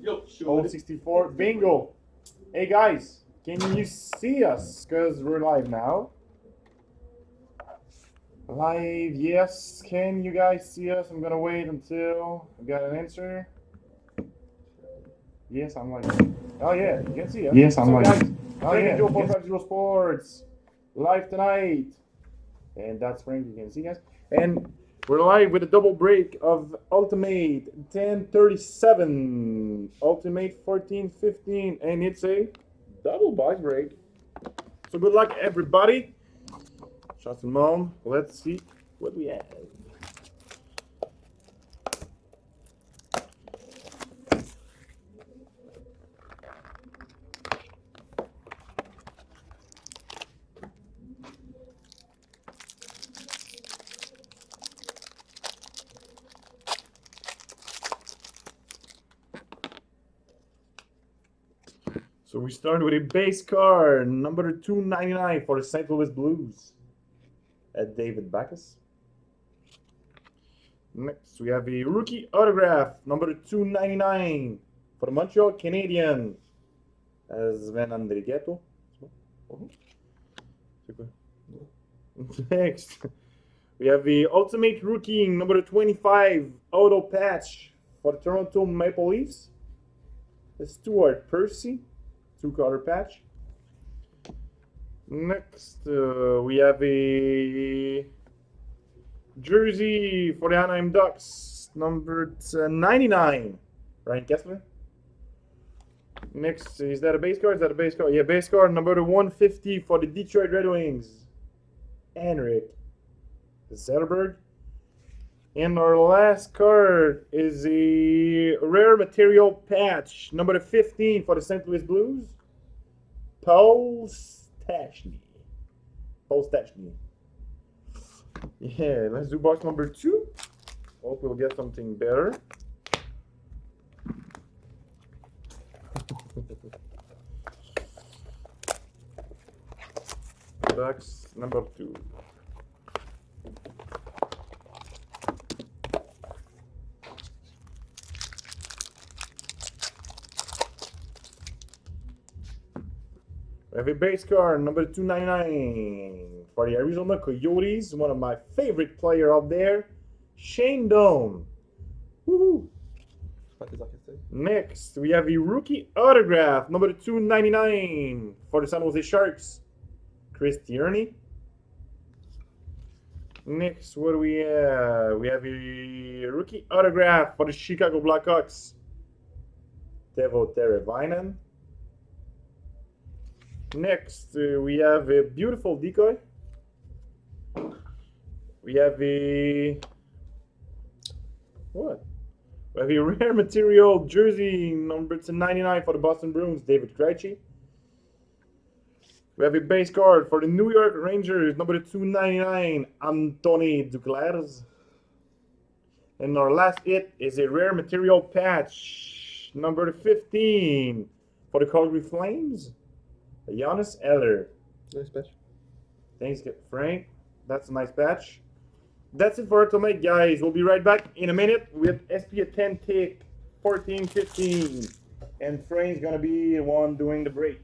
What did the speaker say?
Old 64. Bingo. Hey guys, can you see us? Because we're live now. Live, yes. Can you guys see us? I'm gonna wait until I got an answer. Yes, I'm live. Oh yeah, you can see us. Yes, I'm What's up, live. guys? Oh, Frank yeah, and Joe you can- 450 Sports. Live tonight. And that's Frank, you can see guys. And we're live with a double break of Ultimate 1037, Ultimate 1415, and it's a double box break. So good luck, everybody. Shots and mom. Let's see what we have. So we start with a base card, number 299 for the St. Louis Blues, at David Backus. Next, we have a rookie autograph, number 299 for the Montreal Canadiens, as Sven Andrighetto. Next, we have the Ultimate Rookie, number 25 auto patch for the Toronto Maple Leafs. Stuart Percy, 2-color patch. Next, we have a jersey for the Anaheim Ducks, number 99, Ryan Kessler. Next, is that a base card? Is that a base card? Yeah, base card number 150 for the Detroit Red Wings, Henrik Zetterberg. And our last card is a rare material patch, number 15 for the St. Louis Blues, Paul Stastny. Yeah, let's do box number 2. Hope we'll get something better. Box number 2. We have a base card, number 299 for the Arizona Coyotes, one of my favorite player out there, Shane Doan. Woohoo! Next, we have a rookie autograph, number 299 for the San Jose Sharks, Chris Tierney. Next, what do we have? We have a rookie autograph for the Chicago Blackhawks, Teuvo Teravainen. Next, we have a beautiful decoy. We have a what? We have a rare material jersey number 99 for the Boston Bruins, David Krejci. We have a base card for the New York Rangers, number 299, Anthony Duclair. And our last hit is a rare material patch, number 15 for the Calgary Flames, Jonas Eller. Nice patch. Thanks, Frank. That's a nice patch. That's it for Ultimate, guys. We'll be right back in a minute with SP 10 take 14-15. And Frank's gonna be the one doing the break.